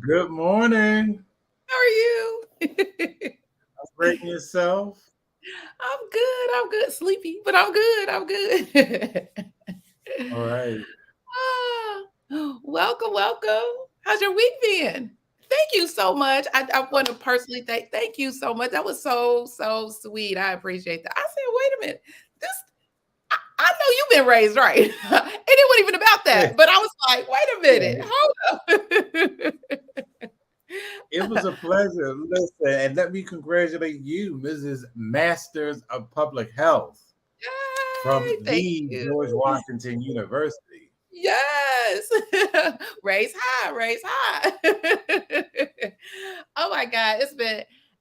Good morning. How are you? How's rating yourself? I'm good. I'm good. Sleepy, but I'm good. I'm good. All right. Welcome, welcome. How's your week been? Thank you so much. I want to personally thank you so much. That was so sweet. I appreciate that. I said, wait a minute. This I know you've been raised right. And it wasn't even about that. But I was like, wait a minute, hold up. It was a pleasure. Listen, and let me congratulate you, Mrs. Masters of Public Health from Yay, thank the you. George Washington University. Yes. Raise high, raise high. Oh my God.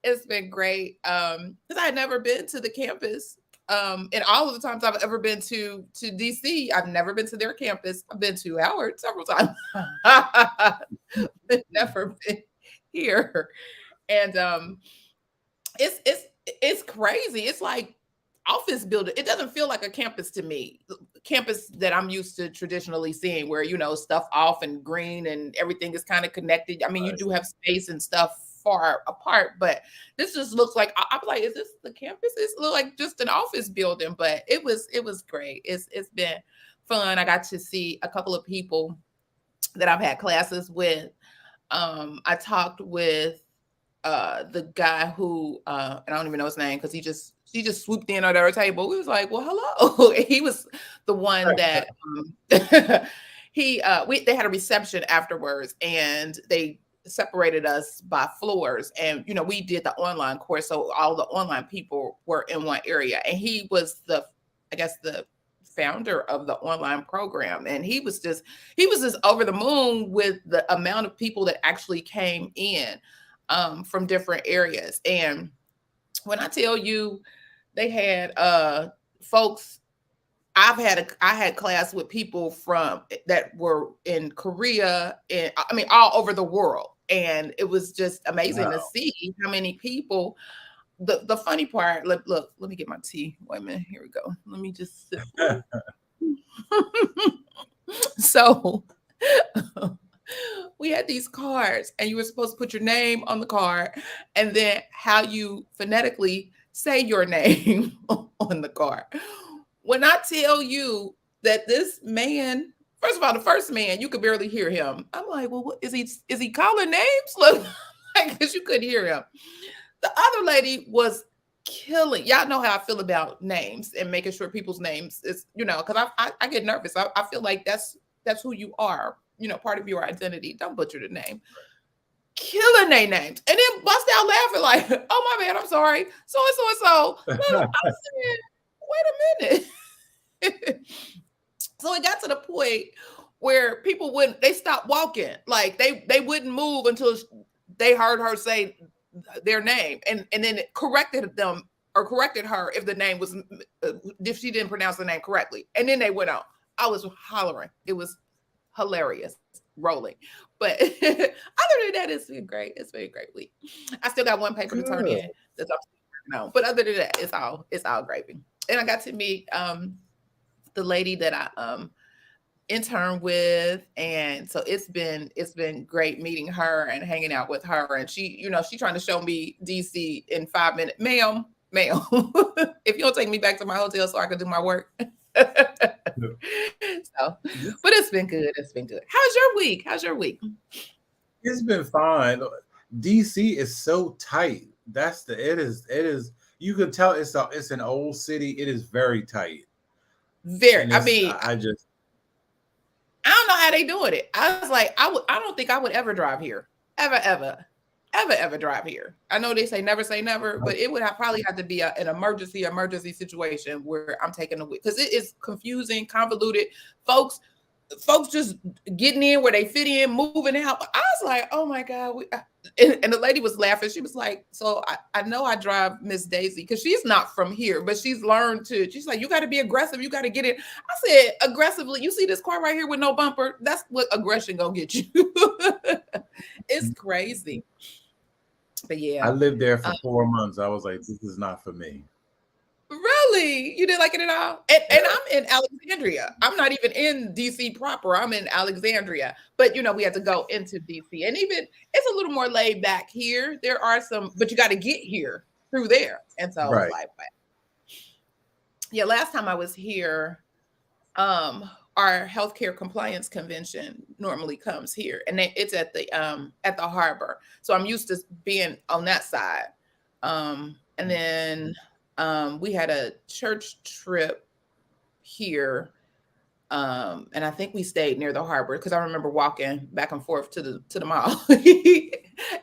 It's been great. Because I had never been to the campus. And all of the times I've ever been to DC, I've never been to their campus. I've been to Howard several times. Never been here. And it's crazy. It's like office building. It doesn't feel like a campus to me. Campus that I'm used to traditionally seeing, where stuff off and green and everything is kind of connected. I mean, you do have space and stuff far apart, but this just looks like I'm like, is this the campus? It looks like just an office building, but it was great. It's been fun. I got to see a couple of people that I've had classes with. I talked with the guy who and I don't even know his name because he just swooped in at our table. We was like, well, hello. He was the one that they had a reception afterwards, and they separated us by floors. And we did the online course, so all the online people were in one area, and he was the founder of the online program, and he was just over the moon with the amount of people that actually came in from different areas. And when I tell you, they had folks, I had class with people from that were in Korea, and I mean all over the world, and it was just amazing to see how many people. The funny part, look, let me get my tea. Wait a minute, here we go. Let me just sip. So we had these cards, and you were supposed to put your name on the card and then how you phonetically say your name on the card. When I tell you that this man, first of all, the first man, you could barely hear him. I'm like, well, what is he calling names? Look, because you couldn't hear him. The other lady was killing. Y'all know how I feel about names and making sure people's names is, because I get nervous. I feel like that's who you are, part of your identity. Don't butcher the name. Killing their names. And then bust out laughing like, oh my bad, I'm sorry. So and so. I said, wait a minute. So it got to the point where people they stopped walking. Like they wouldn't move until they heard her say their name, and then it corrected them or corrected her if the name was if she didn't pronounce the name correctly, and then they went on. I was hollering. It was hilarious, rolling. But other than that, it's been great. It's been a great week. I still got one paper to turn in that I'm still working on, but other than that, it's all gravy. And I got to meet the lady that I intern with, and so it's been great meeting her and hanging out with her. And she trying to show me DC in 5 minutes. Ma'am, if you don't take me back to my hotel so I can do my work. So, but it's been good. How's your week? It's been fine. DC is so tight. It is. You can tell it's an old city. It is very tight. Very. I don't know how they doing it. I was like, I don't think I would ever drive here. Ever drive here. I know they say never, but it would probably have to be an emergency situation where I'm taking a week, because it is confusing, convoluted. Folks just getting in where they fit in, moving out. I was like, oh my God. And the lady was laughing. She was like, so I know I drive Miss Daisy, because she's not from here, but she's learned she's like, you got to be aggressive. You got to get it. I said, aggressively, you see this car right here with no bumper? That's what aggression gonna get you. It's crazy. But yeah. I lived there for 4 months. I was like, this is not for me. Really? You didn't like it at all? And I'm in Alexandria. I'm not even in DC proper. I'm in Alexandria. But we had to go into DC. And even it's a little more laid back here. There are some, but you got to get here through there. And so I was like, yeah, last time I was here, our healthcare compliance convention normally comes here, and it's at the harbor. So I'm used to being on that side. And then we had a church trip here, and I think we stayed near the harbor because I remember walking back and forth to the mall.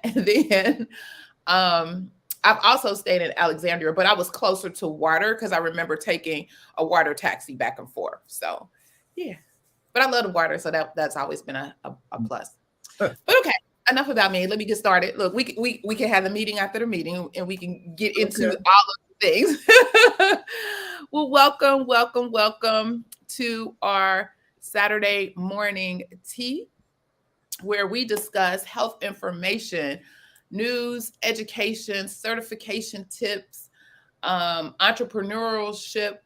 And then I've also stayed in Alexandria, but I was closer to water because I remember taking a water taxi back and forth. So yeah, but I love the water, so that's always been a plus. But okay, enough about me. Let me get started. Look, we can have the meeting after the meeting, and we can get into all of the things. Well, welcome to our Saturday morning tea, where we discuss health information, news, education, certification tips, entrepreneurship,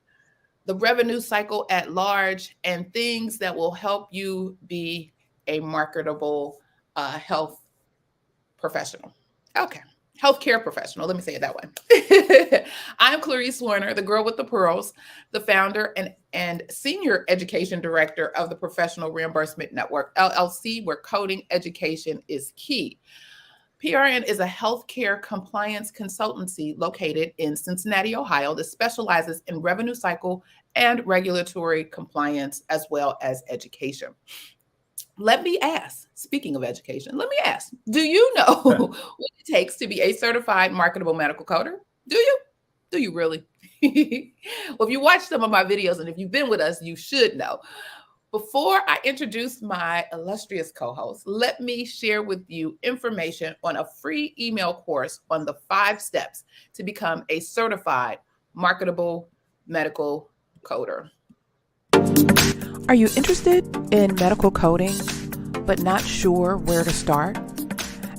the revenue cycle at large, and things that will help you be a marketable health professional. Okay. Healthcare professional. Let me say it that way. I'm Clarice Warner, the girl with the pearls, the founder and senior education director of the Professional Reimbursement Network, LLC, where coding education is key. PRN is a healthcare compliance consultancy located in Cincinnati, Ohio, that specializes in revenue cycle and regulatory compliance, as well as education. Let me ask, speaking of education, let me ask, do you know what it takes to be a certified marketable medical coder? Do you? Do you really? Well, if you watch some of my videos and if you've been with us, you should know. Before I introduce my illustrious co-host, let me share with you information on a free email course on the 5 steps to become a certified marketable medical coder. Are you interested in medical coding, but not sure where to start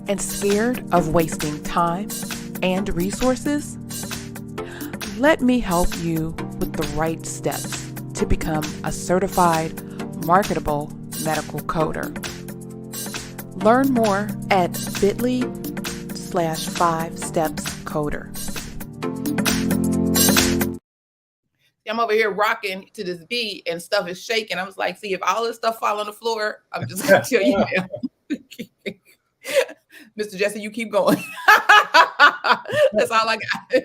and scared of wasting time and resources? Let me help you with the right steps to become a certified marketable medical coder. Learn more at bit.ly/5stepscoder. I'm over here rocking to this beat and stuff is shaking. I was like, see, if all this stuff fall on the floor, I'm just going to tell you now. Mr. Jesse, you keep going. That's all I got.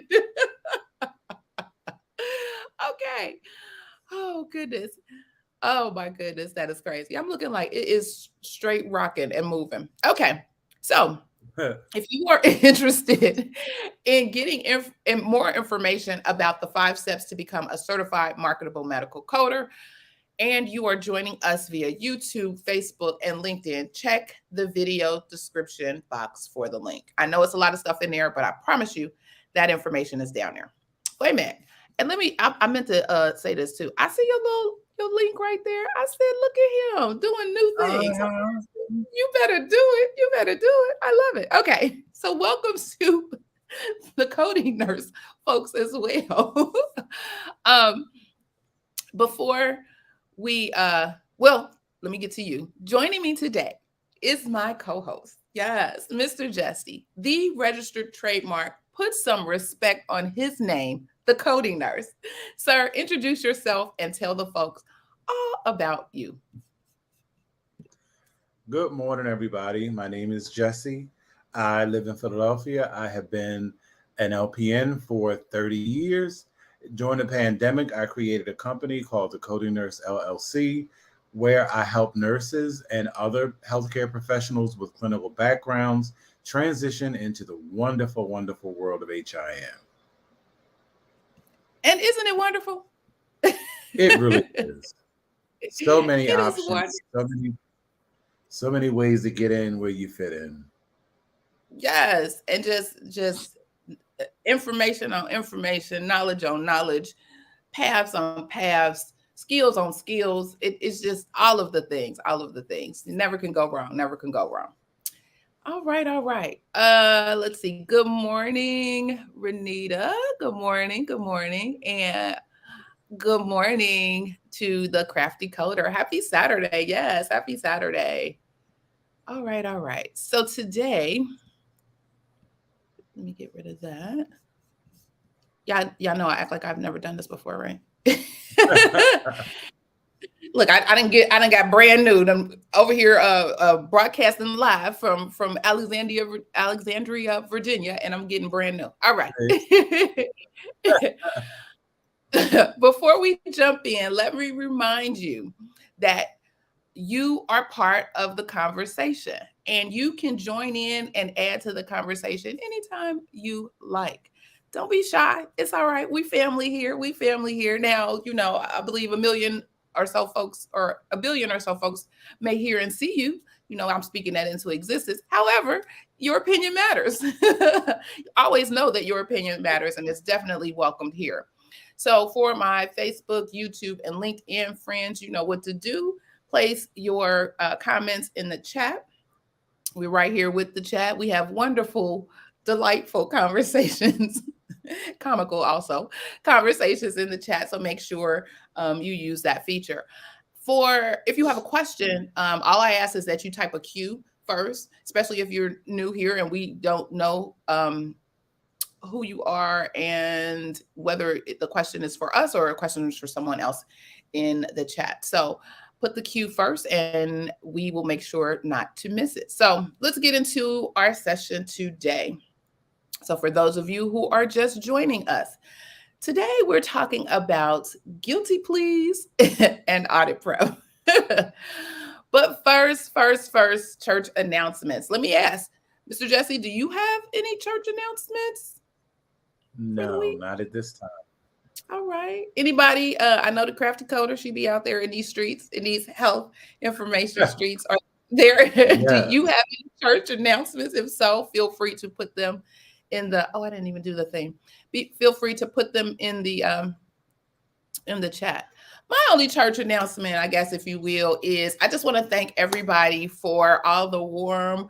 Okay. Oh, goodness. Oh, my goodness. That is crazy. I'm looking like it is straight rocking and moving. Okay. So if you are interested in getting more information about the 5 steps to become a certified marketable medical coder, and you are joining us via YouTube, Facebook, and LinkedIn, check the video description box for the link. I know it's a lot of stuff in there, but I promise you that information is down there. Wait a minute. And I meant to say this too. I see your link right there. I said, look at him doing new things. You better do it. You better do it. I love it. Okay. So welcome to the coding nurse folks as well. Before we, well, let me get to you. Joining me today is my co-host. Yes, Mr. Jesse, the registered trademark. Put some respect on his name, the coding nurse. Sir, introduce yourself and tell the folks all about you. Good morning, everybody. My name is Jesse. I live in Philadelphia. I have been an LPN for 30 years. During the pandemic, I created a company called the Coding Nurse LLC, where I help nurses and other healthcare professionals with clinical backgrounds transition into the wonderful, wonderful world of HIM. And isn't it wonderful? It really is. So many options, so many ways to get in where you fit in. Yes, and just information on information, knowledge on knowledge, paths on paths, skills on skills. It's just all of the things. You never can go wrong. All right. Let's see. Good morning, Renita. Good morning. And good morning to the Crafty Coder. Happy Saturday. Yes, happy Saturday. All right. So today, let me get rid of that. Y'all know I act like I've never done this before, right? Look, I didn't got brand new. I'm over here broadcasting live from Alexandria, Virginia, and I'm getting brand new. All right. Before we jump in, let me remind you that you are part of the conversation and you can join in and add to the conversation anytime you like. Don't be shy. It's all right. We family here. We family here. Now, I believe a billion or so folks may hear and see you. I'm speaking that into existence. However, your opinion matters. Always know that your opinion matters, and it's definitely welcomed here. So for my Facebook, YouTube, and LinkedIn friends, you know what to do. Place your comments in the chat. We're right here with the chat. We have wonderful, delightful conversations, comical also, conversations in the chat. So make sure you use that feature. If you have a question, all I ask is that you type a Q first, especially if you're new here and we don't know who you are and whether the question is for us or a question is for someone else in the chat. So put the Q first and we will make sure not to miss it. So let's get into our session today. So for those of you who are just joining us, today we're talking about guilty pleas and audit prep. But first, church announcements. Let me ask, Mr. Jesse, do you have any church announcements? No, not at this time. All right. Anybody? I know the crafty coder, she be out there in these streets, in these health information streets. Are there? Yeah. Do you have any church announcements? If so, feel free to put them in the. Oh, I didn't even do the thing. Feel free to put them in the chat. My only church announcement, I guess, if you will, is I just want to thank everybody for all the warm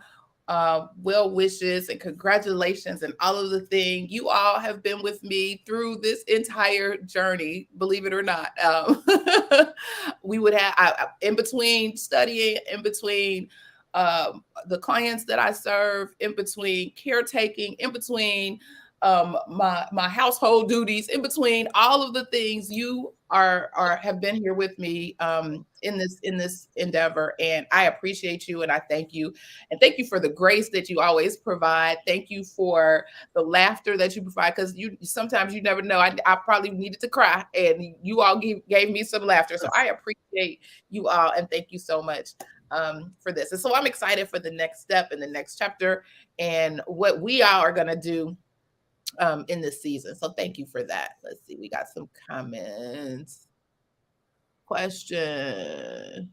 well wishes and congratulations and all of the things. You all have been with me through this entire journey, believe it or not. We would have in between studying, in between the clients that I serve, in between caretaking, in between my household duties, in between all of the things, you have been here with me in this endeavor, and I appreciate you and I thank you, and thank you for the grace that you always provide. Thank you for the laughter that you provide, because sometimes you never know. I probably needed to cry, and you all gave me some laughter, so I appreciate you all and thank you so much for this. And so I'm excited for the next step and the next chapter and what we all are going to do in this season. So thank you for that. Let's see. We got some comments. Question.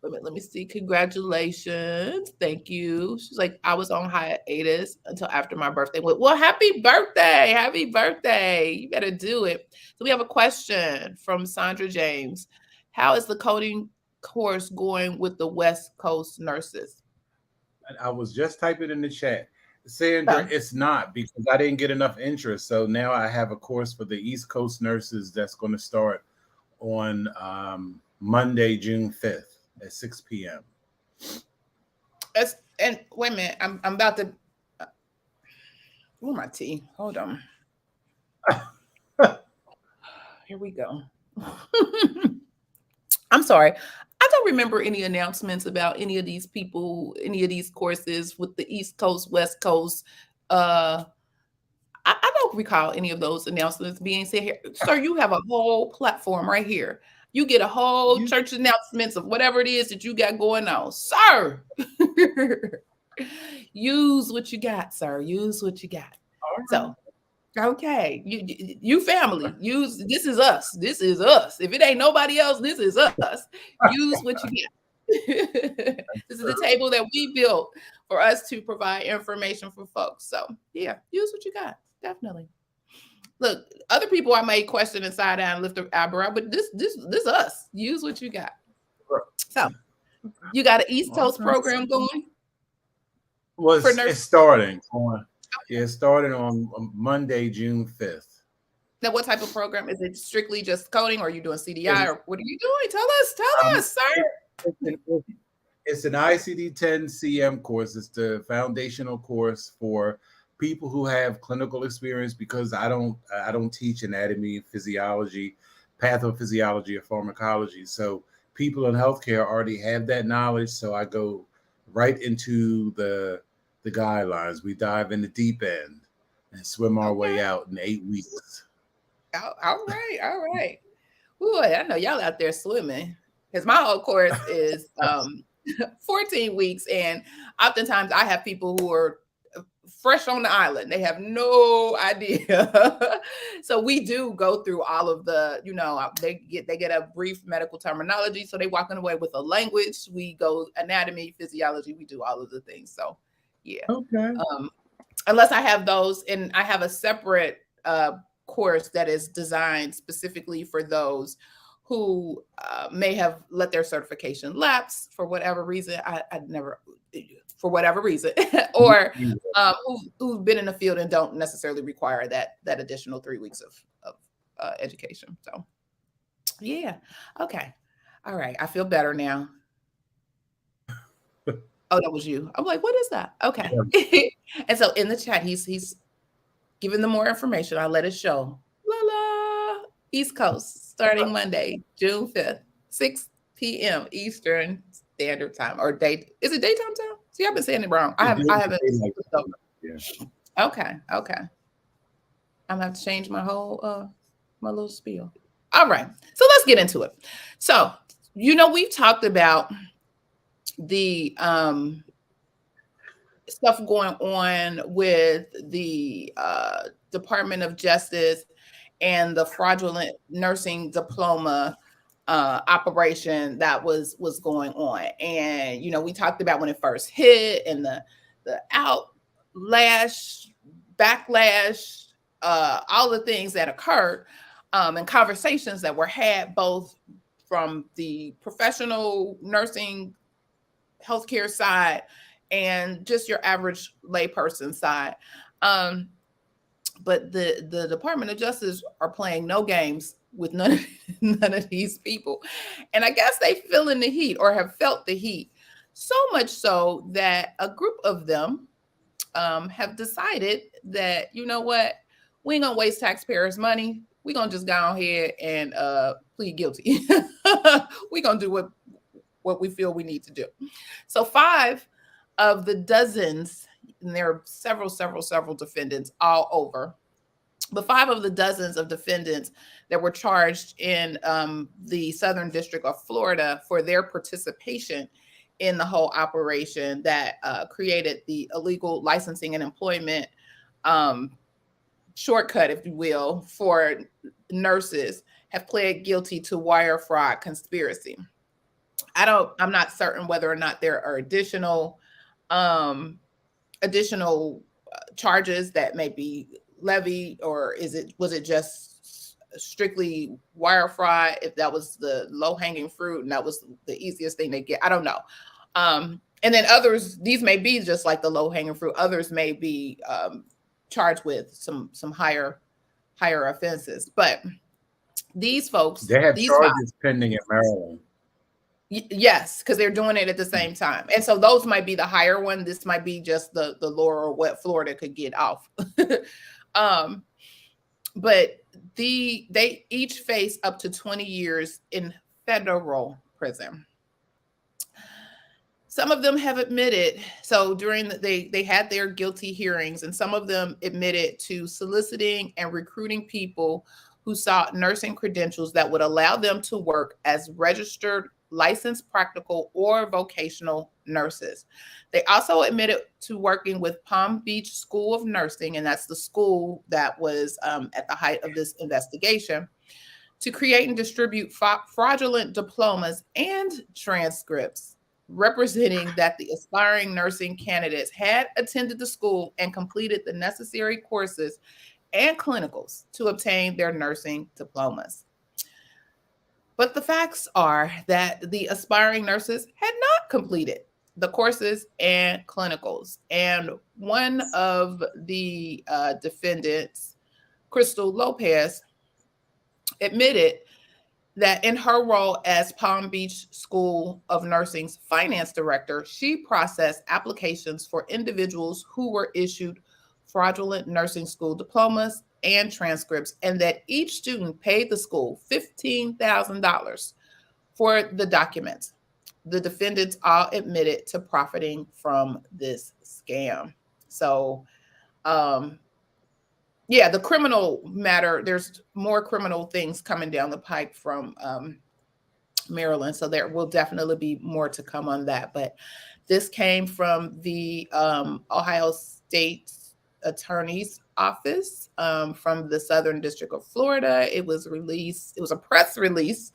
Let me see. Congratulations. Thank you. She's like, I was on hiatus until after my birthday. Well, happy birthday. Happy birthday. You better do it. So we have a question from Sandra James. How is the coding course going with the West Coast nurses? I was just typing in the chat. Sandra, it's not, because I didn't get enough interest. So now I have a course for the East Coast nurses that's going to start on Monday, June 5th at 6 p.m. And wait a minute, I'm about to. Where's my tea? Hold on. Here we go. I'm sorry. I don't remember any announcements about any of these people, any of these courses with the East Coast, West Coast. I don't recall any of those announcements being said here. Sir, you have a whole platform right here. You get a whole church announcements of whatever it is that you got going on. Sir, use what you got, sir. Use what you got. Right. So, okay, you family, this is us. This is us. If it ain't nobody else, this is us. Use what you get. This is the table that we built for us to provide information for folks. So yeah, use what you got. Definitely. Look, other people I may question and side eye and lift an eyebrow, but this us. Use what you got. So you got an East Coast program going? Well, it's starting on. It's starting on Monday, June 5th. Now, what type of program? Is it strictly just coding, or are you doing CDI, or what are you doing? Tell us, sir. It's an ICD-10 CM course. It's the foundational course for people who have clinical experience, because I don't teach anatomy and physiology. pathophysiology or pharmacology. So people in healthcare already have that knowledge. So I go right into the guidelines. We dive in the deep end and swim our way Okay. out in 8 weeks. All right. All right. Ooh, I know y'all out there swimming because my whole course is 14 weeks. And oftentimes I have people who are fresh on the island. They have no idea. So we do go through all of the, they get a brief medical terminology. So they walking away with a language. We go anatomy, physiology. We do all of the things. So yeah. Okay. Unless I have those, and I have a separate course that is designed specifically for those who may have let their certification lapse for whatever reason. For whatever reason, or who've been in the field and don't necessarily require that additional 3 weeks of education. So yeah. Okay. All right. I feel better now. Oh, that was you. I'm like, what is that? Okay. Yeah. And so in the chat, he's giving them more information. I'll let it show. La la. East Coast, starting Monday, June 5th, 6 p.m. Eastern Standard Time, or day. Is it daytime time? See, I've been saying it wrong. I haven't. Yeah. Okay. I'm gonna have to change my whole my little spiel. All right. So let's get into it. So, we've talked about the stuff going on with the Department of Justice and the fraudulent nursing diploma operation that was going on. And we talked about when it first hit and the backlash, all the things that occurred, and conversations that were had both from the professional nursing healthcare side and just your average layperson side. But the Department of Justice are playing no games with none of these people. And I guess they feeling the heat or have felt the heat, so much so that a group of them have decided that, what, we ain't gonna waste taxpayers' money. We're gonna just go ahead and plead guilty. We're gonna do what we feel we need to do. So 5 of the dozens, and there are several defendants all over, but 5 of the dozens of defendants that were charged in the Southern District of Florida for their participation in the whole operation that created the illegal licensing and employment shortcut, if you will, for nurses, have pled guilty to wire fraud conspiracy. I'm not certain whether or not there are additional charges that may be levied, or was it just strictly wire fraud? If that was the low hanging fruit and that was the easiest thing to get, I don't know. And then others, these may be just like the low hanging fruit. Others may be charged with some higher offenses. But these folks, they have charges pending in Maryland. Yes, because they're doing it at the same time. And so those might be the higher one. This might be just the lower, or what Florida could get off. But they each face up to 20 years in federal prison. Some of them have admitted, so during they had their guilty hearings, and some of them admitted to soliciting and recruiting people who sought nursing credentials that would allow them to work as registered licensed practical or vocational nurses. They also admitted to working with Palm Beach School of Nursing, and that's the school that was at the height of this investigation, to create and distribute fraudulent diplomas and transcripts representing that the aspiring nursing candidates had attended the school and completed the necessary courses and clinicals to obtain their nursing diplomas. But the facts are that the aspiring nurses had not completed the courses and clinicals. And one of the defendants, Crystal Lopez, admitted that in her role as Palm Beach School of Nursing's finance director, she processed applications for individuals who were issued fraudulent nursing school diplomas and transcripts, and that each student paid the school $15,000 for the documents. The defendants all admitted to profiting from this scam. So, yeah, the criminal matter, there's more criminal things coming down the pike from Maryland. So there will definitely be more to come on that. But this came from the Ohio State Attorney's Office from the Southern District of Florida. It was released. It was a press release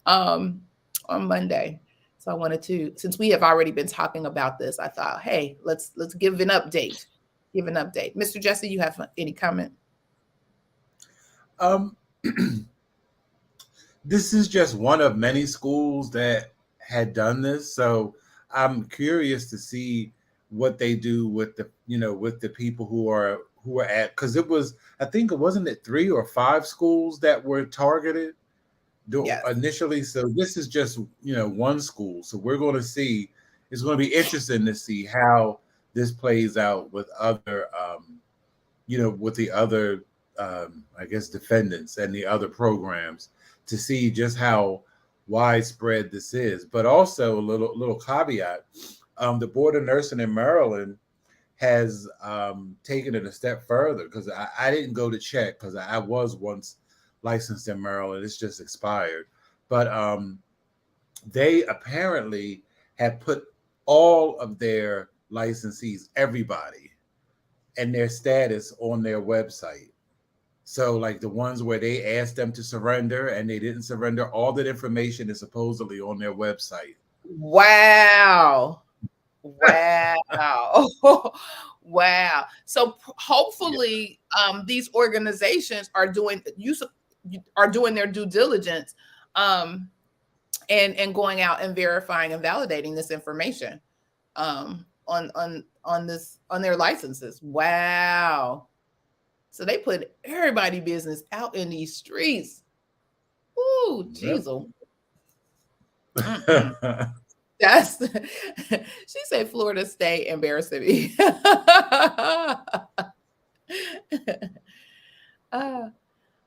on Monday. So I wanted to, since we have already been talking about this, I thought, hey, let's give an update. Give an update. Mr. Jesse, you have any comment? This is just one of many schools that had done this. So I'm curious to see what they do with the, with the people who are at, because it was, I think it wasn't it 3 or 5 schools that were targeted initially. So this is just, one school. So we're going to see, it's going to be interesting to see how this plays out with other, with the other, I guess, defendants and the other programs, to see just how widespread this is. But also a little caveat, the Board of Nursing in Maryland has taken it a step further, because I didn't go to check, because I was once licensed in Maryland. It's just expired. But they apparently have put all of their licensees, everybody, and their status on their website. So like the ones where they asked them to surrender and they didn't surrender, all that information is supposedly on their website. Wow. Wow. Wow. So hopefully these organizations are doing their due diligence and going out and verifying and validating this information on their licenses. Wow. So they put everybody business out in these streets. Ooh, jeez. Yep. That's she said Florida State embarrassing me.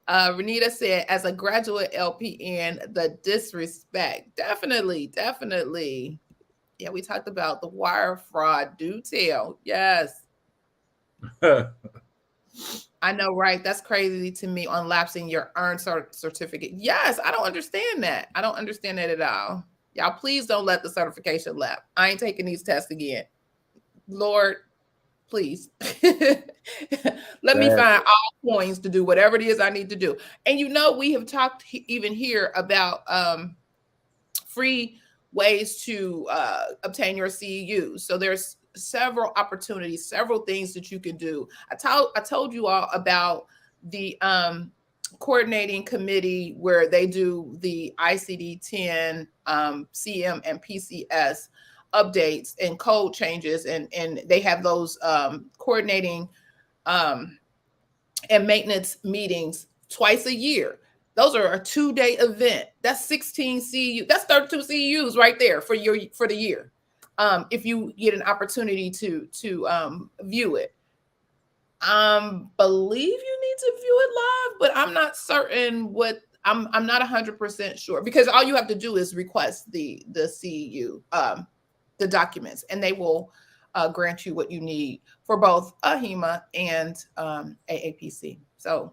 Renita said, as a graduate LPN, the disrespect. Definitely. Yeah, we talked about the wire fraud. Do tell. Yes. I know, right? That's crazy to me, on lapsing your earned certificate. Yes, I don't understand that. I don't understand that at all. Y'all, please don't let the certification lapse. I ain't taking these tests again. Lord, please. Let me find all coins to do whatever it is I need to do. And we have talked even here about free ways to obtain your CEUs. So there's several opportunities, several things that you can do. I told you all about the coordinating committee where they do the ICD-10, CM, and PCS updates and code changes, and they have those coordinating and maintenance meetings twice a year. Those are a 2-day event. That's 16 CEUs. That's 32 CEUs right there for the year. If you get an opportunity to view it. Believe you need to view it live, but I'm not certain what I'm not 100% sure, because all you have to do is request the CEU, the documents, and they will grant you what you need for both AHIMA and AAPC. So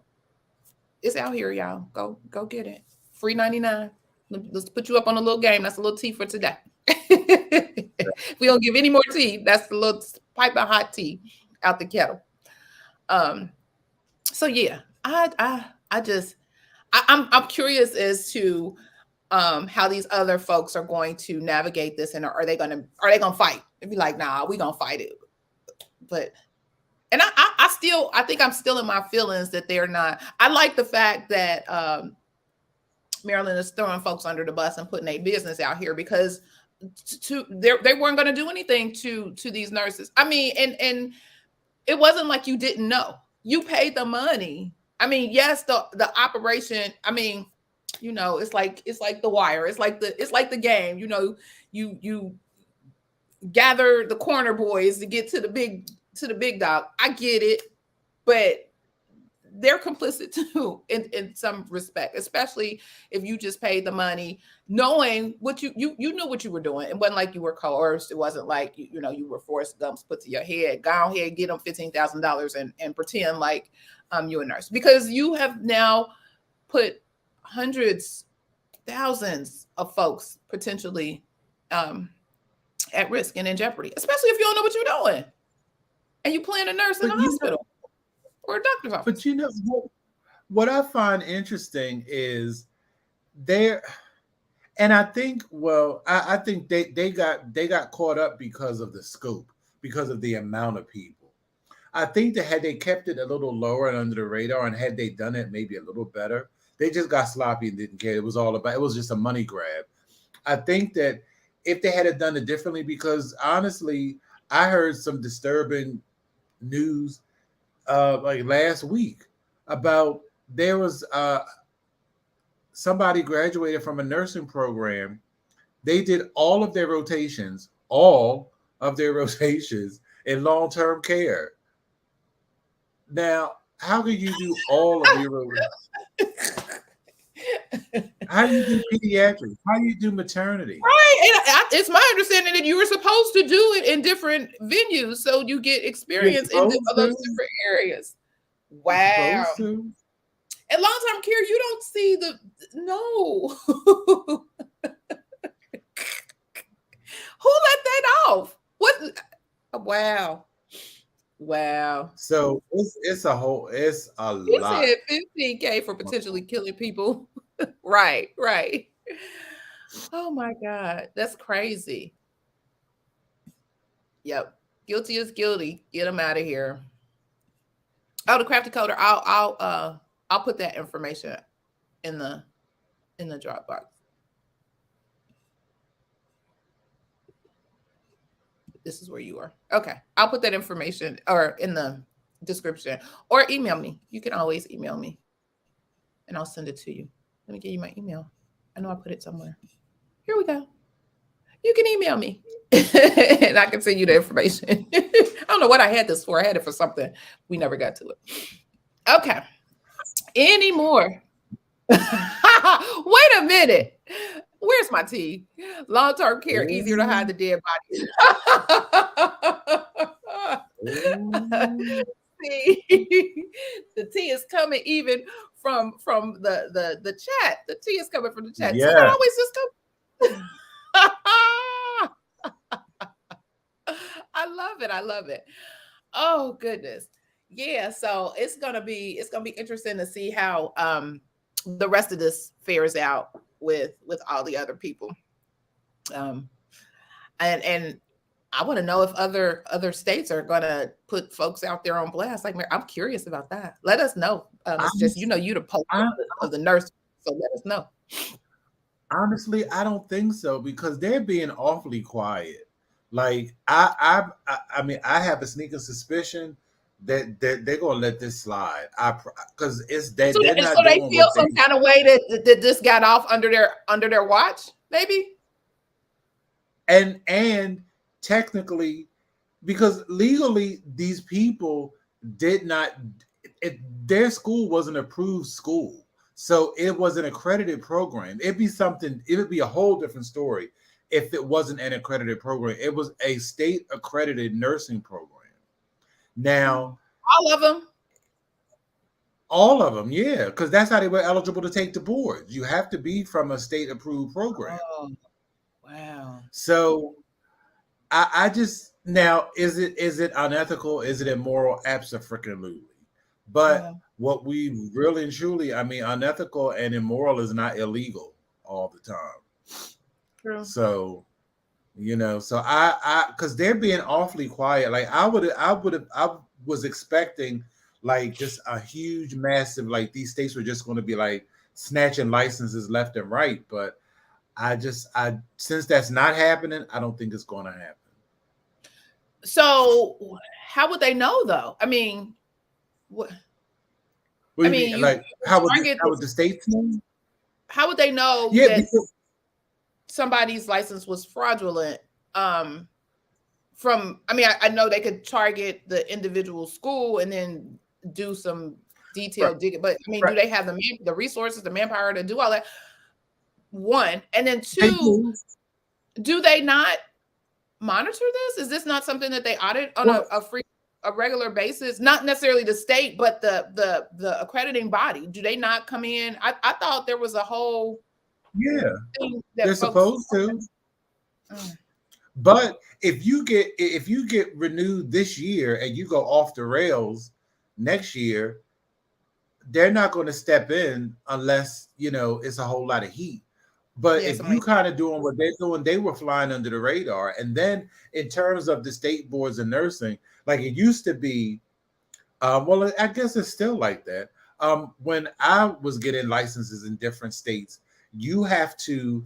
it's out here, y'all. Go get it. Free 99. Let's put you up on a little game. That's a little tea for today. If we don't give any more tea, that's a little pipe of hot tea out the kettle. So yeah, I'm curious as to how these other folks are going to navigate this, and are they gonna fight? They'd be like, nah, we gonna fight it. But I think I'm still in my feelings that they're not. I like the fact that Maryland is throwing folks under the bus and putting their business out here, because they weren't going to do anything to these nurses. I mean, and it wasn't like you didn't know. You paid the money. I mean, yes, the operation. I mean, it's like The Wire. It's like the game. You gather the corner boys to get to the big to the big dog. I get it, but they're complicit too in some respect, especially if you just paid the money knowing what you knew what you were doing. It wasn't like you were coerced. It wasn't like you were forced gums put to your head. Go ahead, get them $15,000 and pretend like you're a nurse, because you have now put hundreds, thousands of folks potentially at risk and in jeopardy, especially if you don't know what you're doing and you playing a nurse in a hospital or a doctor's office. But what I find interesting is and I think, I think they got caught up because of the scope, because of the amount of people. I think that had they kept it a little lower and under the radar, and had they done it maybe a little better, they just got sloppy and didn't care. It was just a money grab. I think that if they had done it differently, because honestly, I heard some disturbing news like last week about there was somebody graduated from a nursing program. They did all of their rotations in long-term care. Now, how can you do all of your rotations? How do you do pediatrics? How do you do maternity? Right. And it's my understanding that you were supposed to do it in different venues so you get experience in those different areas. Wow. And long-term care, you don't see no. Who let that off? What? Wow. So it's a lot. He said $15,000 for potentially killing people. Right. Oh my God, that's crazy. Yep, guilty is guilty. Get them out of here. Oh, the crafty coder. I'll put that information in the Dropbox. This is where you are. Okay, I'll put that information or in the description, or email me. You can always email me, and I'll send it to you. Let me give you my email. I know I put it somewhere. Here we go. You can email me and I can send you the information. I don't know what I had this for. I had it for something. We never got to it. Okay. Any more? Wait a minute. Where's my tea? Long-term care, easier to hide the dead body. See, the tea is coming even from the chat. The tea is coming from the chat. Yeah. So that always just come. I love it. Oh goodness. Yeah, so it's gonna be interesting to see how the rest of this fares out with all the other people. And I want to know if other states are gonna put folks out there on blast. Like, I'm curious about that. Let us know. It's just you the post of the nurse, so let us know. Honestly, I don't think so, because they're being awfully quiet. Like I mean, I have a sneaking suspicion that they're gonna let this slide. Because it's that. So they feel some kind of way that this got off under their watch, maybe. And technically, because legally these people did not. Their school was an approved school. So it was an accredited program. It would be a whole different story if it wasn't an accredited program. It was a state accredited nursing program. Now, all of them, yeah, because that's how they were eligible to take the boards. You have to be from a state approved program. Oh, wow. So I just, now, is it unethical? Is it immoral? Absolutely. But what we really and truly, I mean, unethical and immoral is not illegal all the time. True. So, so I because they're being awfully quiet. Like I was expecting like just a huge, massive, like these states were just going to be like snatching licenses left and right. But since that's not happening, I don't think it's going to happen. So how would they know though? I mean, what I mean, like how would the states know? How would they know that somebody's license was fraudulent I know they could target the individual school and then do some detailed digging, but I mean, do they have the resources, the manpower to do all that? One, and then two, do they not monitor this? Is this not something that they audit on a regular basis? Not necessarily the state, but the accrediting body. Do they not come in? I thought there was a whole thing that they're supposed to. But if you get renewed this year and you go off the rails next year, they're not going to step in unless it's a whole lot of heat. But if you kind of doing what they're doing, they were flying under the radar. And then in terms of the state boards of nursing, like it used to be, well, I guess it's still like that. When I was getting licenses in different states, you have to,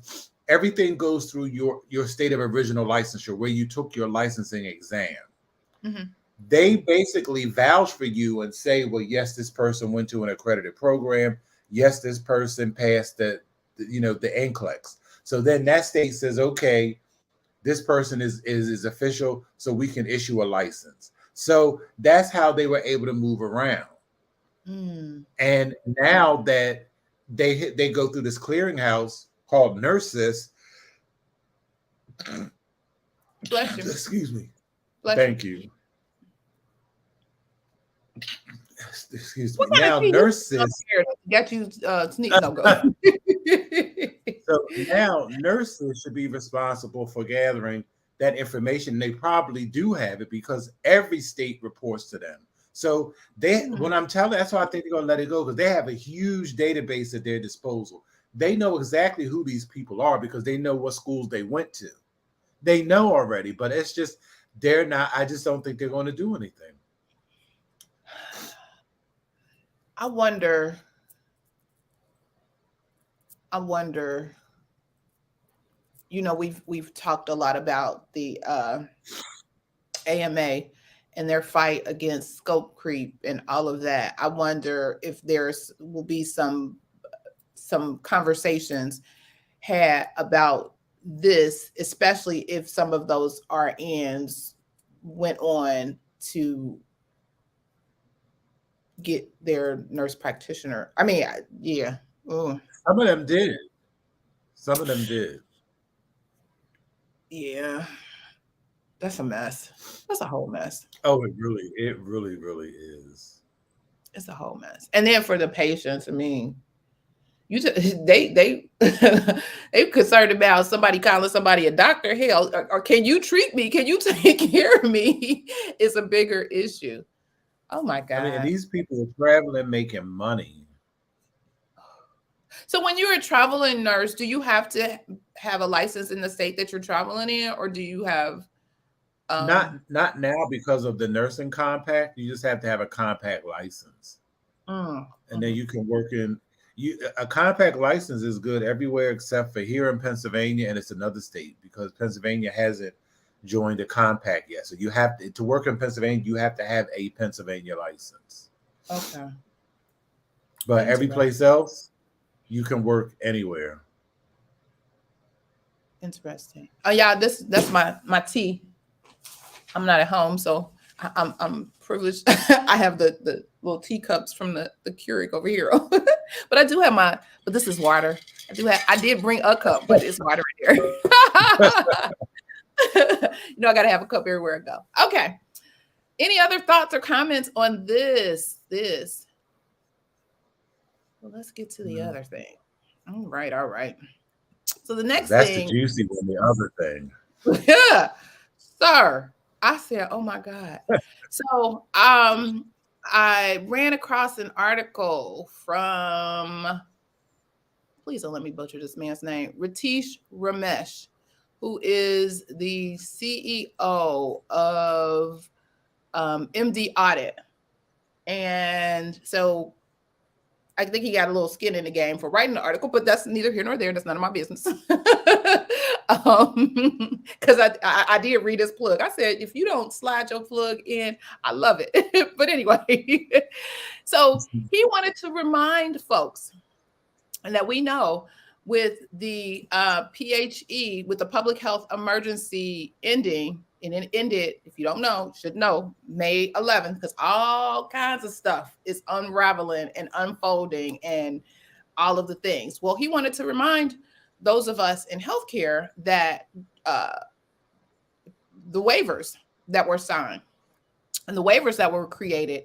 everything goes through your state of original licensure where you took your licensing exam. Mm-hmm. They basically vouch for you and say, well, yes, this person went to an accredited program. Yes, this person passed the NCLEX. So then that state says, okay, this person is official, so we can issue a license. So that's how they were able to move around. And now that they go through this clearinghouse called Nurses. Bless you. Excuse me. Thank you. Excuse me. Now nurses got you sneak no go. So now nurses should be responsible for gathering that information. They probably do have it because every state reports to them. So when I'm telling, that's why I think they're gonna let it go, because they have a huge database at their disposal. They know exactly who these people are because they know what schools they went to. They know already, but it's just they're not. I just don't think they're going to do anything. I wonder, we've talked a lot about the AMA and their fight against scope creep and all of that. I wonder if will be some conversations had about this, especially if some of those RNs went on to get their nurse practitioner. I mean, yeah. Ooh. Some of them did. Yeah. That's a mess. That's a whole mess. Oh, it really is. It's a whole mess. And then for the patients, I mean, they concerned about somebody calling somebody a doctor. Hell, or can you treat me? Can you take care of me? It's a bigger issue. Oh my God. I mean, these people are traveling, making money. So when you're a traveling nurse, do you have to have a license in the state that you're traveling in, or do you have not now because of the nursing compact? You just have to have a compact license. And then you can work in a compact license is good everywhere except for here in Pennsylvania, and it's another state because Pennsylvania hasn't joined a compact yet. So you have to work in Pennsylvania, you have to have a Pennsylvania license. Okay. But every place else, you can work anywhere. Interesting. Oh yeah, that's my tea. I'm not at home, so I'm privileged. I have the little teacups from the Keurig over here. But I do have but this is water. I did bring a cup, but it's water in here. I gotta have a cup everywhere I go. Okay. Any other thoughts or comments on this? Well, let's get to the other thing. All right. So the next thing. That's the juicy one, the other thing. Yeah, sir. I said, oh my God. So I ran across an article from, please don't let me butcher this man's name, Ritesh Ramesh, who is the CEO of MD Audit. And so I think he got a little skin in the game for writing the article, but that's neither here nor there. That's none of my business. Because I did read his plug. I said, if you don't slide your plug in, I love it. But anyway, so he wanted to remind folks that we know with the PHE, with the public health emergency ending, And it ended, if you don't know, should know, May 11th, because all kinds of stuff is unraveling and unfolding and all of the things. Well, he wanted to remind those of us in healthcare that the waivers that were signed and the waivers that were created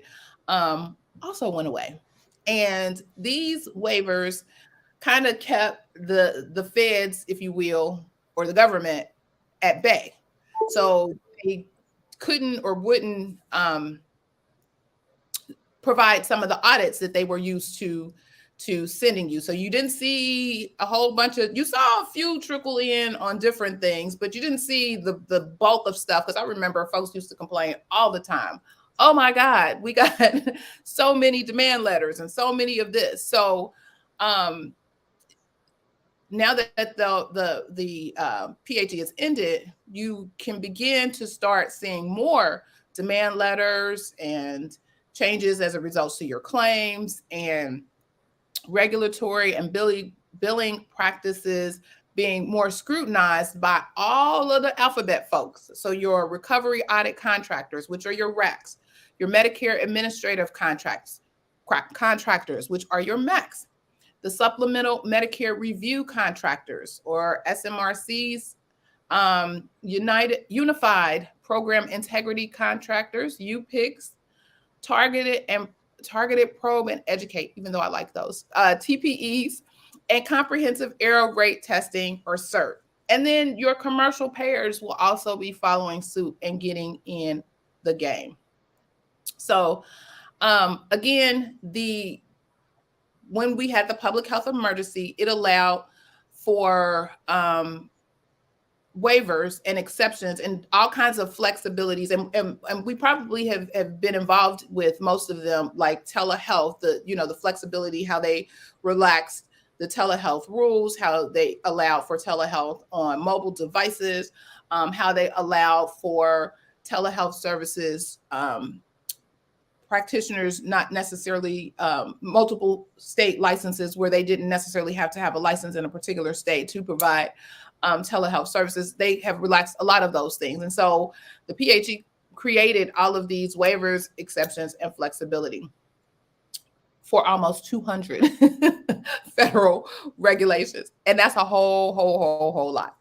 also went away. And these waivers kind of kept the feds, if you will, or the government at bay. So they couldn't or wouldn't provide some of the audits that they were used to sending you. So you didn't see a whole bunch of, you saw a few trickle in on different things, but you didn't see the bulk of stuff. Because I remember folks used to complain all the time. Oh my God, we got so many demand letters and so many of this. So now that the PHE has ended, you can begin to start seeing more demand letters and changes as a result to your claims, and regulatory and billing practices being more scrutinized by all of the alphabet folks. So your recovery audit contractors, which are your RACs, your Medicare administrative contractors, which are your MACs, the supplemental Medicare review contractors, or SMRCs, unified program integrity contractors, UPICs, targeted probe and educate, even though I like those, TPEs, and comprehensive error rate testing, or CERT. And then your commercial payers will also be following suit and getting in the game. So again, when we had the public health emergency, it allowed for waivers and exceptions and all kinds of flexibilities. And we probably have been involved with most of them, like telehealth, the flexibility, how they relaxed the telehealth rules, how they allowed for telehealth on mobile devices, how they allow for telehealth services, practitioners not necessarily multiple state licenses, where they didn't necessarily have to have a license in a particular state to provide telehealth services. They have relaxed a lot of those things. And so the PHE created all of these waivers, exceptions, and flexibility for almost 200 federal regulations. And that's a whole lot.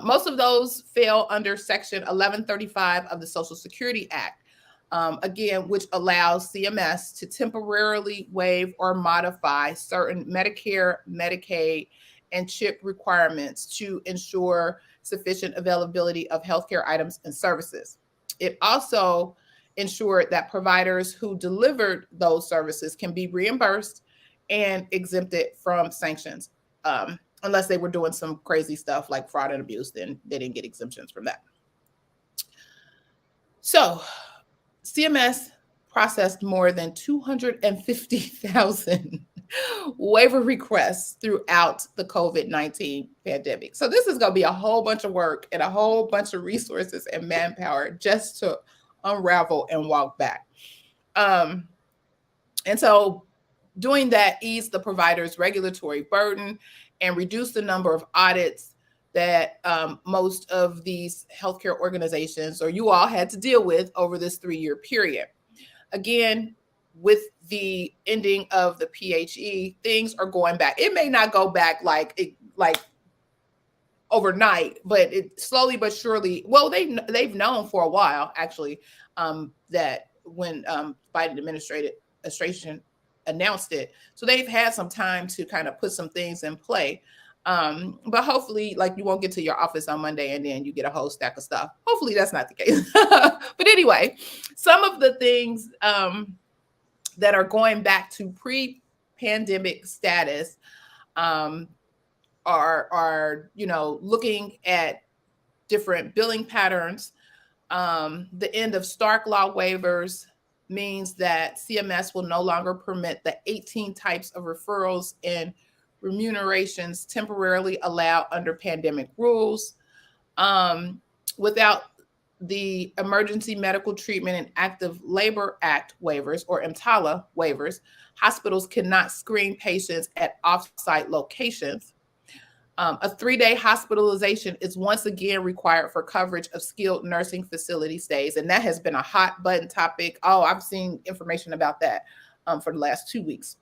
Most of those fell under Section 1135 of the Social Security Act. Again, which allows CMS to temporarily waive or modify certain Medicare, Medicaid, and CHIP requirements to ensure sufficient availability of healthcare items and services. It also ensured that providers who delivered those services can be reimbursed and exempted from sanctions, unless they were doing some crazy stuff like fraud and abuse. Then they didn't get exemptions from that. So CMS processed more than 250,000 waiver requests throughout the COVID-19 pandemic. So this is going to be a whole bunch of work and a whole bunch of resources and manpower just to unravel and walk back. And so doing that eased the provider's regulatory burden and reduced the number of audits that most of these healthcare organizations, or you all, had to deal with over this 3-year period. Again, with the ending of the PHE, things are going back. It may not go back like overnight, but it slowly but surely. Well, they've known for a while, actually, that when Biden administration announced it, so they've had some time to kind of put some things in play. But hopefully, like, you won't get to your office on Monday and then you get a whole stack of stuff. Hopefully that's not the case. But anyway, some of the things that are going back to pre-pandemic status are looking at different billing patterns. The end of Stark Law waivers means that CMS will no longer permit the 18 types of referrals and remunerations temporarily allowed under pandemic rules. Without the Emergency Medical Treatment and Active Labor Act waivers, or EMTALA waivers, hospitals cannot screen patients at off-site locations. A 3-day hospitalization is once again required for coverage of skilled nursing facility stays. And that has been a hot button topic. Oh, I've seen information about that for the last 2 weeks.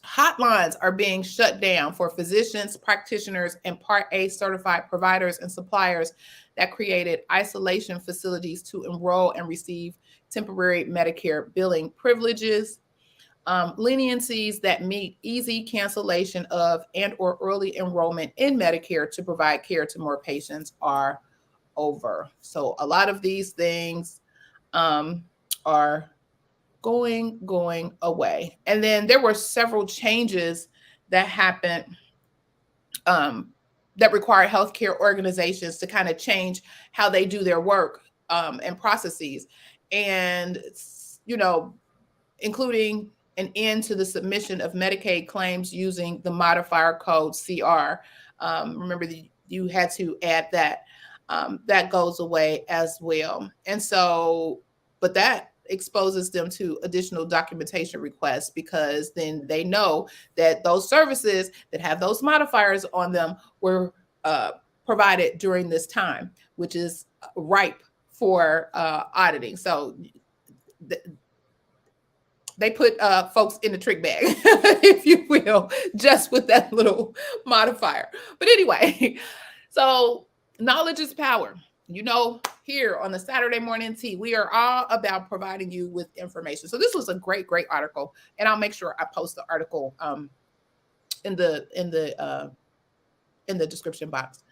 Hotlines are being shut down for physicians, practitioners, and Part A certified providers and suppliers that created isolation facilities to enroll and receive temporary Medicare billing privileges. Leniencies that meet easy cancellation of and or early enrollment in Medicare to provide care to more patients are over. So a lot of these things are going away. And then there were several changes that happened that require healthcare organizations to kind of change how they do their work and processes. And, you know, including an end to the submission of Medicaid claims using the modifier code CR. Remember, you had to add that. That goes away as well. And so, but that exposes them to additional documentation requests, because then they know that those services that have those modifiers on them were provided during this time, which is ripe for auditing. So they put folks in the trick bag, if you will, just with that little modifier. But anyway, so knowledge is power. You know, here on the Saturday Morning Tea, we are all about providing you with information. So this was a great article, and I'll make sure I post the article in the description box.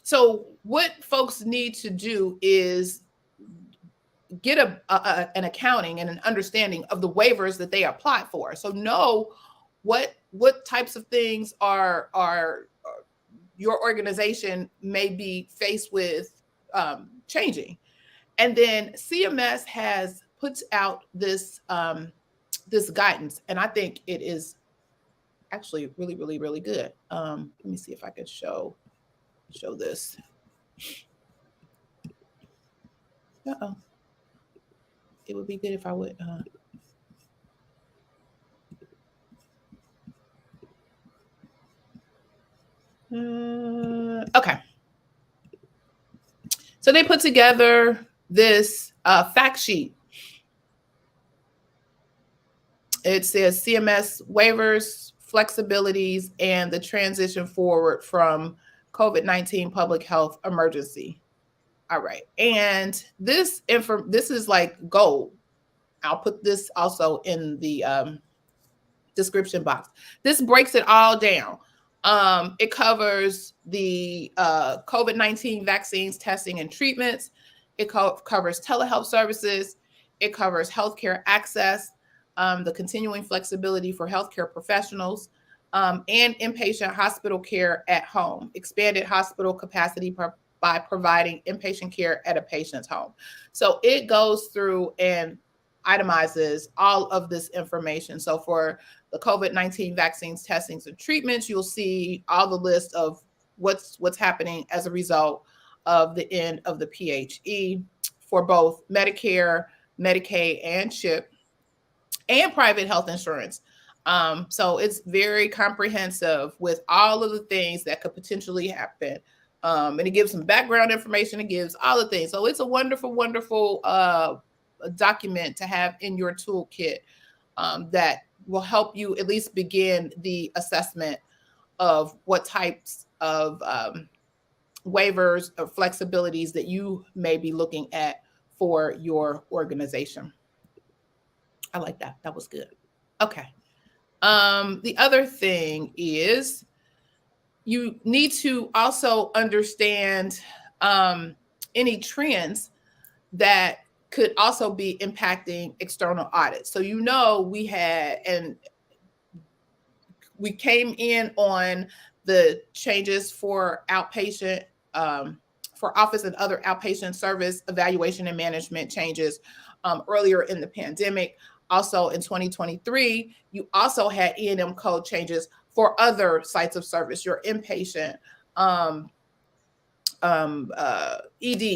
So what folks need to do is get an accounting and an understanding of the waivers that they apply for. So know what types of things are your organization may be faced with changing. And then CMS has put out this this guidance, and I think it is actually really good. Let me see if I could show this. Uh-oh. It would be good if I would. Okay. So they put together this fact sheet. It says CMS waivers, flexibilities, and the transition forward from COVID-19 public health emergency. All right. And this is like gold. I'll put this also in the description box. This breaks it all down. It covers the COVID-19 vaccines, testing, and treatments. It covers telehealth services. It covers healthcare access, the continuing flexibility for healthcare professionals, and inpatient hospital care at home, expanded hospital capacity by providing inpatient care at a patient's home. So it goes through and itemizes all of this information. So for the COVID-19 vaccines, testings, and treatments, you'll see all the list of what's happening as a result of the end of the PHE for both Medicare, Medicaid, and CHIP, and private health insurance. So it's very comprehensive with all of the things that could potentially happen. And it gives some background information. It gives all the things. So it's a wonderful document to have in your toolkit that will help you at least begin the assessment of what types of waivers or flexibilities that you may be looking at for your organization. I like that. That was good. Okay. The other thing is you need to also understand any trends that could also be impacting external audits. So, you know, we came in on the changes for outpatient, for office and other outpatient service evaluation and management changes earlier in the pandemic. Also in 2023, you also had E&M code changes for other sites of service, your inpatient, ED,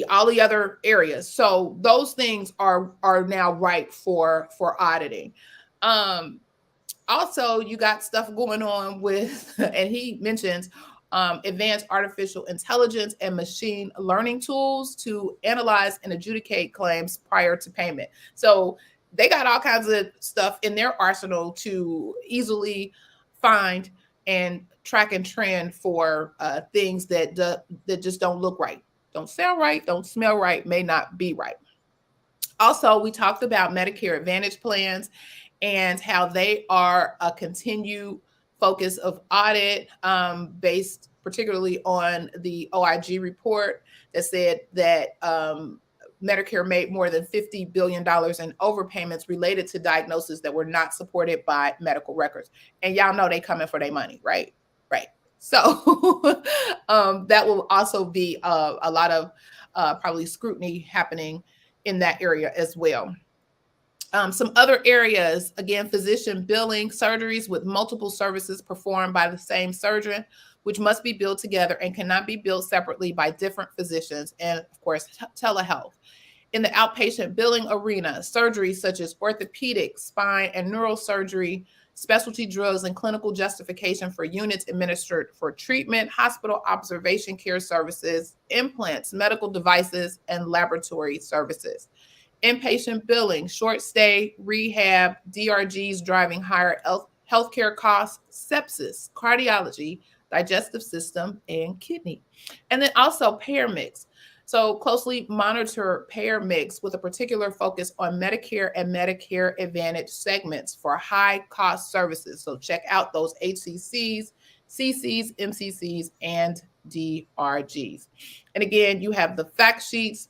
all the other areas. So those things are now ripe for auditing. Also, you got stuff going on with, and he mentions advanced artificial intelligence and machine learning tools to analyze and adjudicate claims prior to payment. So they got all kinds of stuff in their arsenal to easily find and track and trend for things that just don't look right, don't sound right, don't smell right, may not be right. Also, we talked about Medicare Advantage plans and how they are a continued focus of audit, based particularly on the OIG report that said that Medicare made more than $50 billion in overpayments related to diagnoses that were not supported by medical records. And y'all know they coming for their money, right? Right. So that will also be a lot of probably scrutiny happening in that area as well. Some other areas, again, physician billing, surgeries with multiple services performed by the same surgeon, which must be billed together and cannot be billed separately by different physicians, and of course, telehealth. In the outpatient billing arena, surgeries such as orthopedic, spine, and neurosurgery, specialty drugs, and clinical justification for units administered for treatment, hospital observation care services, implants, medical devices, and laboratory services. Inpatient billing, short stay, rehab, DRGs driving higher healthcare costs, sepsis, cardiology, digestive system, and kidney. And then also payer mix. So closely monitor payer mix with a particular focus on Medicare and Medicare Advantage segments for high cost services. So check out those HCCs, CCs, MCCs, and DRGs. And again, you have the fact sheets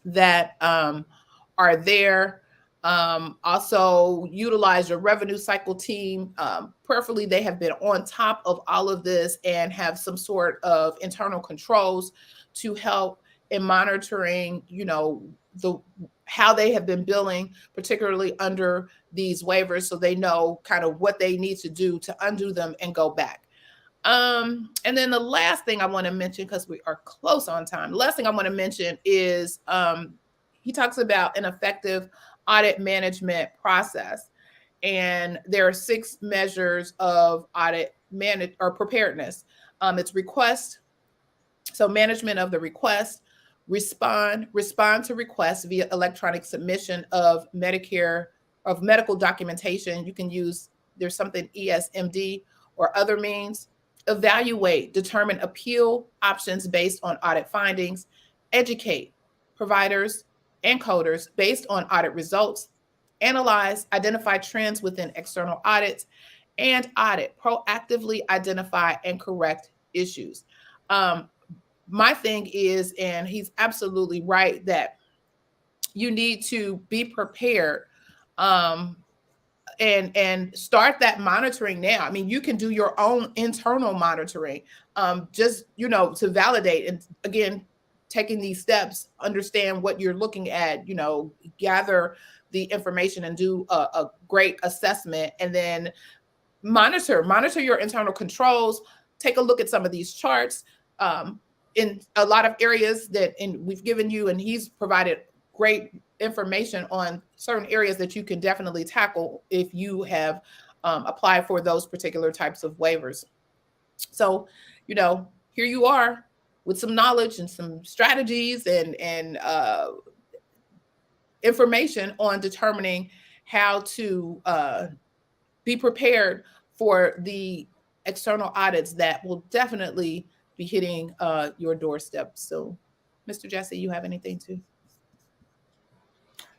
that are there. Also utilize your revenue cycle team. Prayerfully, they have been on top of all of this and have some sort of internal controls to help in monitoring, how they have been billing, particularly under these waivers, so they know kind of what they need to do to undo them and go back. And then the last thing I want to mention, because we are close on time, the last thing I want to mention is he talks about an effective audit management process. And there are 6 measures of audit preparedness. It's request, so management of the request, respond to requests via electronic submission of medical documentation. You can use, there's something ESMD or other means. Evaluate, determine appeal options based on audit findings. Educate providers and coders based on audit results. Analyze, identify trends within external audits, and audit, proactively identify and correct issues. My thing is, and he's absolutely right, that you need to be prepared and start that monitoring now. I mean, you can do your own internal monitoring, just, to validate. And again, taking these steps, understand what you're looking at, gather the information and do a great assessment, and then monitor your internal controls. Take a look at some of these charts. In a lot of areas we've given you, and he's provided great information on certain areas that you can definitely tackle if you have applied for those particular types of waivers. So, here you are with some knowledge and some strategies and information on determining how to be prepared for the external audits that will definitely be hitting your doorstep. So, Mr. Jesse, you have anything to?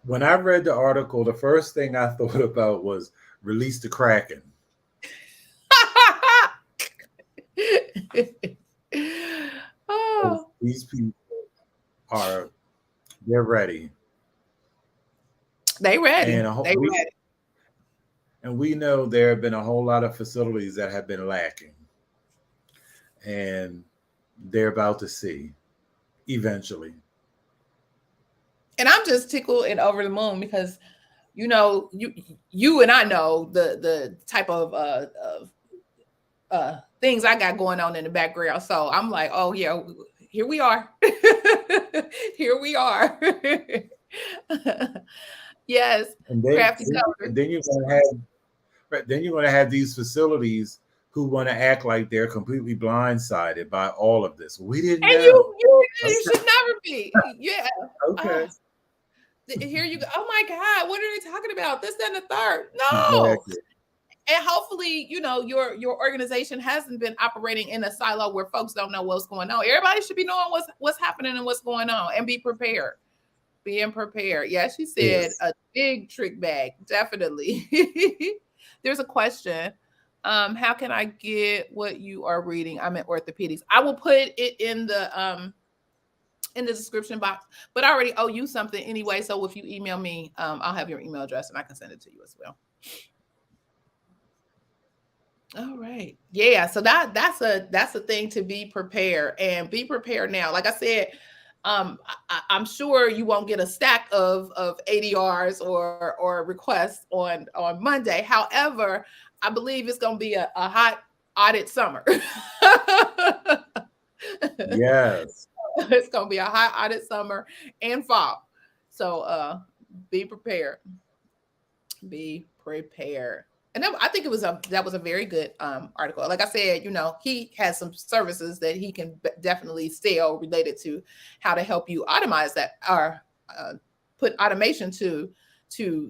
When I read the article, the first thing I thought about was release the Kraken. Oh. These people they're ready. They ready. And we know there have been a whole lot of facilities that have been lacking. And they're about to see eventually. And I'm just tickled and over the moon because, you and I know the type of things I got going on in the background. So I'm like, oh yeah, here we are. Here we are. Yes. And then you're gonna have Right. Then you're going to have these facilities who want to act like they're completely blindsided by all of this. We didn't And know. you should never be. Yeah. Okay. Here you go. Oh my God, what are they talking about? This, that, and the third. No. Exactly. And hopefully, your organization hasn't been operating in a silo where folks don't know what's going on. Everybody should be knowing what's happening and what's going on, and be prepared. Being prepared. Yeah, she said Yes. a big trick bag. Definitely. There's a question. How can I get what you are reading? I'm in orthopedics. I will put it in the description box, but I already owe you something anyway. So if you email me, I'll have your email address and I can send it to you as well. All right. Yeah. So that's a thing, to be prepared, and be prepared now. Like I said, I'm sure you won't get a stack of ADRs or requests on Monday. However, I believe it's going to be a hot audit summer. Yes. It's going to be a hot audit summer and fall. So be prepared. Be prepared. And I think that was a very good article. Like I said, he has some services that he can definitely sell related to how to help you automate that, or put automation to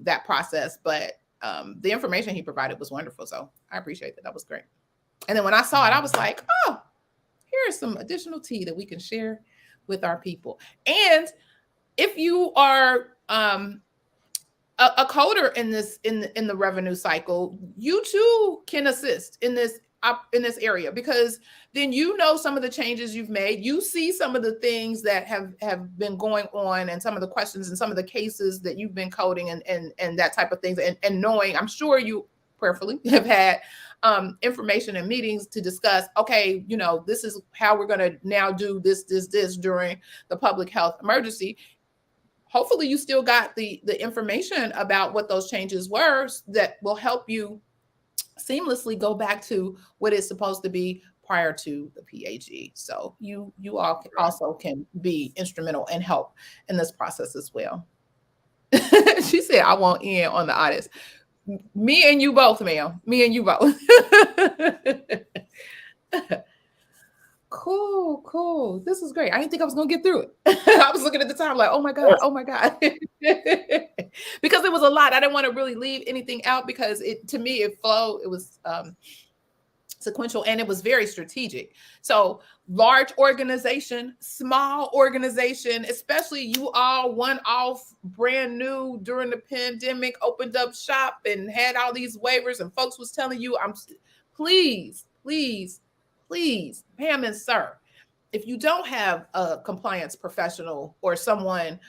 that process. But the information he provided was wonderful. So I appreciate that. That was great. And then when I saw it, I was like, oh, here's some additional tea that we can share with our people. And if you are a coder in the revenue cycle, you too can assist in this area, because then some of the changes you've made. You see some of the things that have been going on, and some of the questions and some of the cases that you've been coding and that type of things, and knowing, I'm sure you prayerfully have had information and meetings to discuss, okay, this is how we're going to now do this during the public health emergency. Hopefully you still got the information about what those changes were that will help you seamlessly go back to what it's supposed to be prior to the PAG. So you all also can be instrumental and help in this process as well. She said, I want in on the audits. Me and you both, ma'am. Me and you both. Cool. This is great. I didn't think I was going to get through it. I was looking at the time like, oh my God. Because it was a lot. I didn't want to really leave anything out, because to me, it flowed. It was sequential, and it was very strategic. So large organization, small organization, especially you all one off, brand new during the pandemic, opened up shop and had all these waivers, and folks was telling you, please, ma'am and sir, if you don't have a compliance professional or someone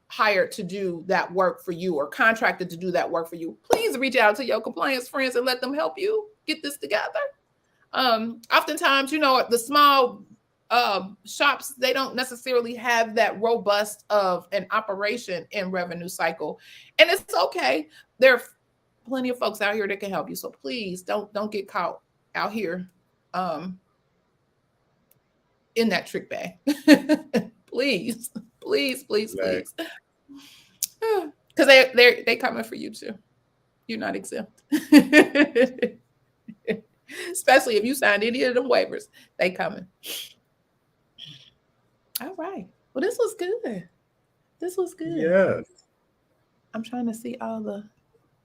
hired to do that work for you, or contracted to do that work for you, please reach out to your compliance friends and let them help you get this together. Oftentimes, the small shops, they don't necessarily have that robust of an operation in revenue cycle, and it's okay. There are plenty of folks out here that can help you. So please don't get caught out here in that trick bag. please. Because they coming for you too. You're not exempt. Especially if you signed any of them waivers, they coming. All right. Well, this was good. Yes. I'm trying to see all the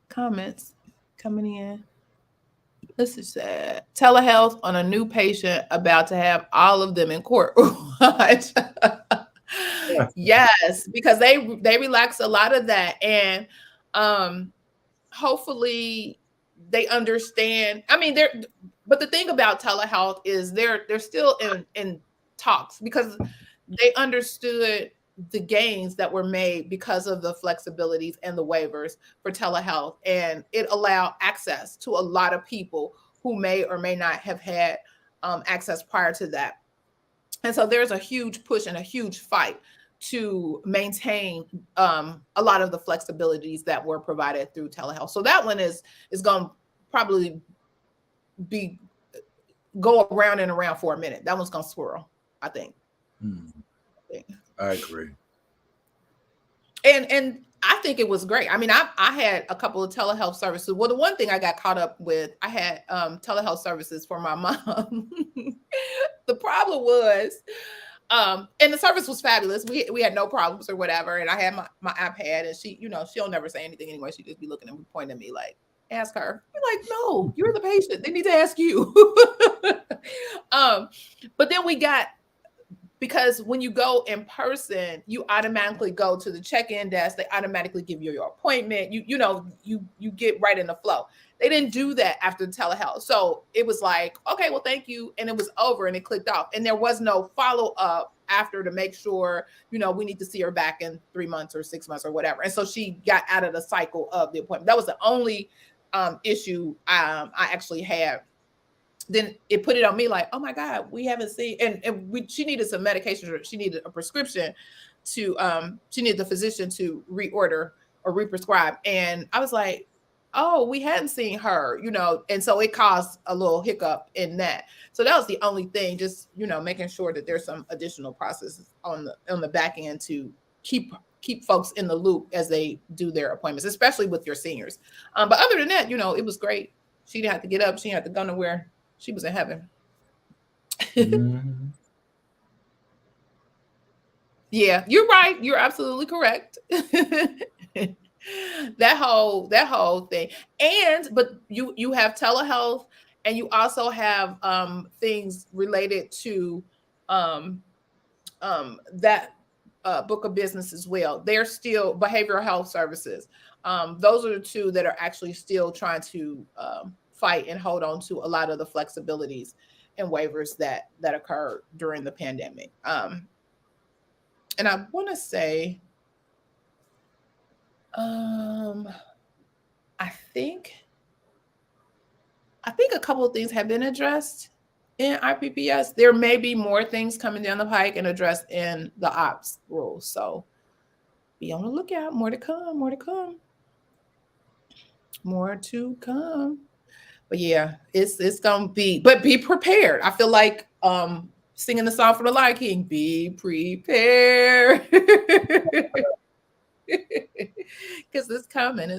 comments coming in. This is telehealth on a new patient, about to have all of them in court. Yes, because they relax a lot of that, and hopefully they understand. I mean, but the thing about telehealth is they're still in talks, because they understood the gains that were made because of the flexibilities and the waivers for telehealth, and it allowed access to a lot of people who may or may not have had access prior to that. And so there's a huge push and a huge fight to maintain a lot of the flexibilities that were provided through telehealth. So that one is going to probably go around and around for a minute. That one's going to swirl, I think. I agree. And I think it was great. I mean, I had a couple of telehealth services. Well, the one thing I got caught up with, I had telehealth services for my mom. The problem was, and the service was fabulous. We had no problems or whatever. And I had my iPad, and she, she'll never say anything anyway. She just be looking and pointing at me like, ask her. I'm like, no, you're the patient. They need to ask you. But then we got, because when you go in person, you automatically go to the check-in desk. They automatically give you your appointment. You get right in the flow. They didn't do that after telehealth. So it was like, okay, well, thank you. And it was over and it clicked off. And there was no follow-up after to make sure, we need to see her back in 3 months or 6 months or whatever. And so she got out of the cycle of the appointment. That was the only issue I actually had. Then it put it on me like, oh my God, we haven't seen, she needed some medication, or she needed a prescription to, she needed the physician to reorder or represcribe. And I was like, oh, we hadn't seen her, and so it caused a little hiccup in that. So that was the only thing, just, making sure that there's some additional processes on the back end to keep folks in the loop as they do their appointments, especially with your seniors. But other than that, it was great. She didn't have to get up. She didn't have to go nowhere. She was in heaven. Mm-hmm. Yeah, you're right. You're absolutely correct. that whole thing. But you have telehealth, and you also have things related to that book of business as well. They're still behavioral health services. Those are the two that are actually still trying to fight and hold on to a lot of the flexibilities and waivers that occurred during the pandemic. And I want to say, I think a couple of things have been addressed in IPPS. There may be more things coming down the pike and addressed in the ops rules. So be on the lookout. More to come. More to come. More to come. But yeah, it's gonna be, but be prepared. I feel like singing the song for the Lion King, be prepared. Because it's coming.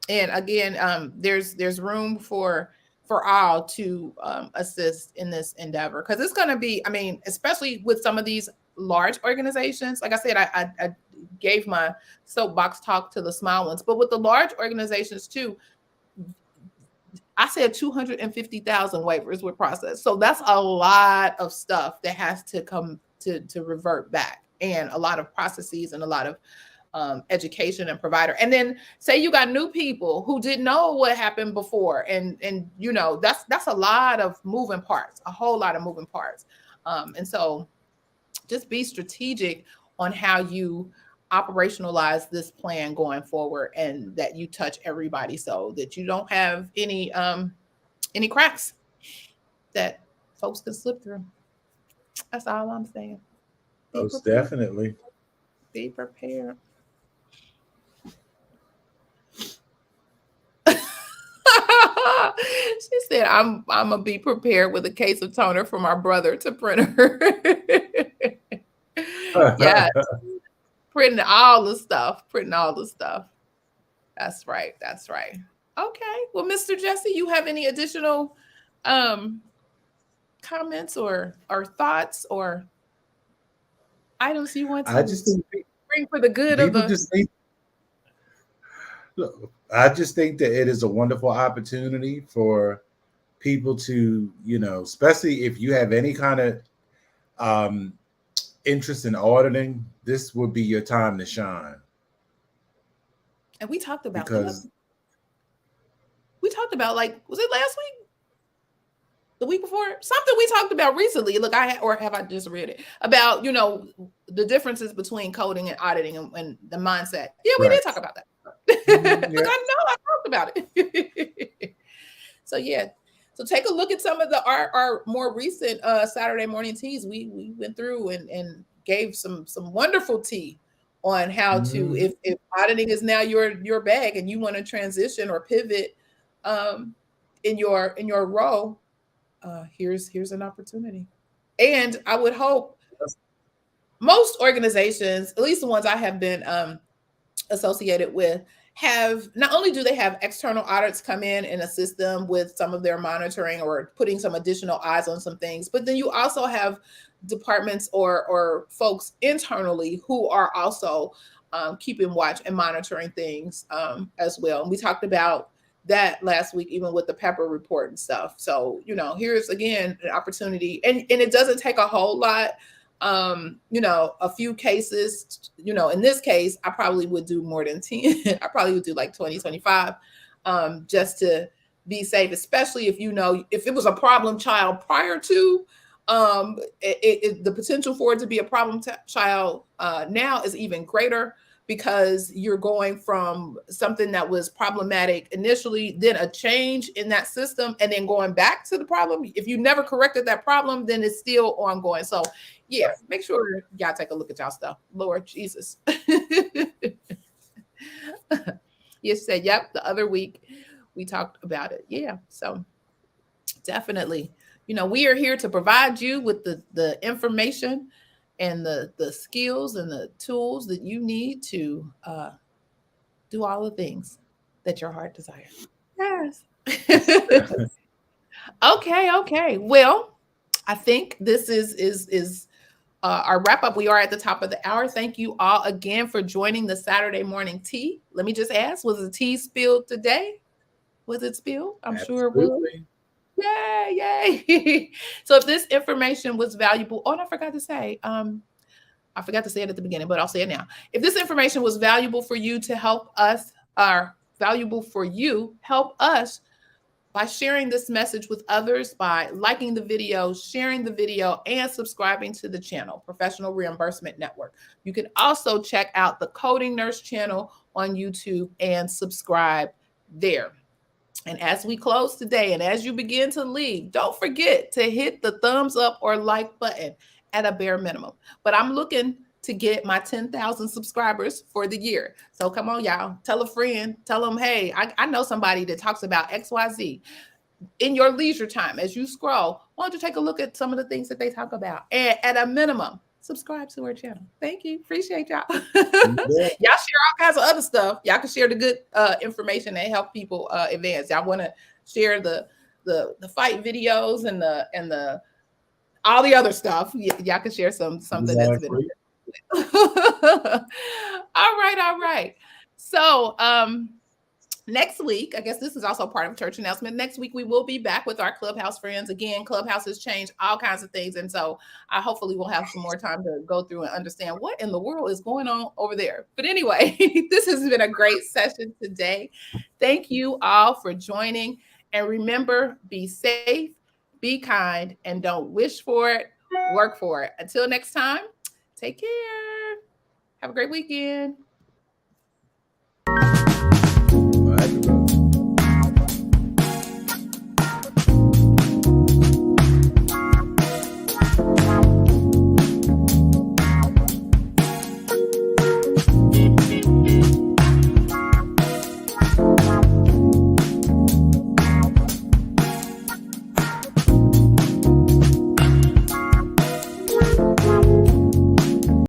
And again, there's room for all to assist in this endeavor, because it's going to be, I mean, especially with some of these large organizations. Like I said, I gave my soapbox talk to the small ones, but with the large organizations too, I said 250,000 waivers were processed. So that's a lot of stuff that has to come to revert back, and a lot of processes and a lot of education and provider. And then say you got new people who didn't know what happened before. And that's a lot of moving parts, a whole lot of moving parts. And so just be strategic on how you operationalize this plan going forward, and that you touch everybody so that you don't have any cracks that folks can slip through. That's all I'm saying. Most definitely. Be prepared. She said, I'm gonna be prepared with a case of toner for my brother to print her. Yes. Printing all the stuff. That's right. Okay. Well, Mr. Jesse, you have any additional comments or thoughts or items you want to bring for the good of the... I just think that it is a wonderful opportunity for people to, especially if you have any kind of interest in auditing, this would be your time to shine. And we talked about that. We talked about, like, was it last week? The week before? Something we talked about recently. Look, have I just read it? About, the differences between coding and auditing and the mindset. Yeah, we did talk about that. Mm-hmm, yeah. Look, I know I talked about it. So yeah. So take a look at some of our more recent Saturday morning teas. We went through and gave some wonderful tea on how to, if auditing is now your bag and you want to transition or pivot in your role, here's an opportunity. And I would hope most organizations, at least the ones I have been associated with have, not only do they have external audits come in and assist them with some of their monitoring or putting some additional eyes on some things, but then you also have departments or folks internally who are also keeping watch and monitoring things as well. And we talked about that last week, even with the Pepper report and stuff. So, here's again an opportunity, and it doesn't take a whole lot. A few cases, in this case, I probably would do more than 10. I probably would do like 20, 25, just to be safe, especially if if it was a problem child prior to, the potential for it to be a problem child now is even greater, because you're going from something that was problematic initially, then a change in that system, and then going back to the problem. If you never corrected that problem, then it's still ongoing. So yeah, make sure y'all take a look at y'all stuff. Lord Jesus. You said, yep, the other week we talked about it. Yeah, so definitely, we are here to provide you with the information and the skills and the tools that you need to do all the things that your heart desires. Yes. Okay. Well, I think this is our wrap up. We are at the top of the hour. Thank you all again for joining the Saturday morning tea. Let me just ask, was the tea spilled today? Was it spilled? I'm sure it was. Yay. So if this information was valuable, and I forgot to say, I forgot to say it at the beginning, but I'll say it now. If this information was valuable for you to help us, or valuable for you, help us by sharing this message with others, by liking the video, sharing the video, and subscribing to the channel, Professional Reimbursement Network. You can also check out the Coding Nurse channel on YouTube and subscribe there. And as we close today, and as you begin to leave, don't forget to hit the thumbs up or like button at a bare minimum. But I'm looking to get my 10,000 subscribers for the year. So come on, y'all. Tell a friend. Tell them, hey, I know somebody that talks about XYZ. In your leisure time, as you scroll, why don't you take a look at some of the things that they talk about? And at a minimum, subscribe to our channel. Thank you. Appreciate y'all. Y'all share all kinds of other stuff. Y'all can share the good information and help people advance. Y'all want to share the fight videos and the all the other stuff. Y'all can share something that's been. All right. So next week, I guess this is also part of church announcement. Next week, we will be back with our Clubhouse friends. Again, Clubhouse has changed all kinds of things. And so I hopefully will have some more time to go through and understand what in the world is going on over there. But anyway, this has been a great session today. Thank you all for joining. And remember, be safe, be kind, and don't wish for it, work for it. Until next time, take care. Have a great weekend.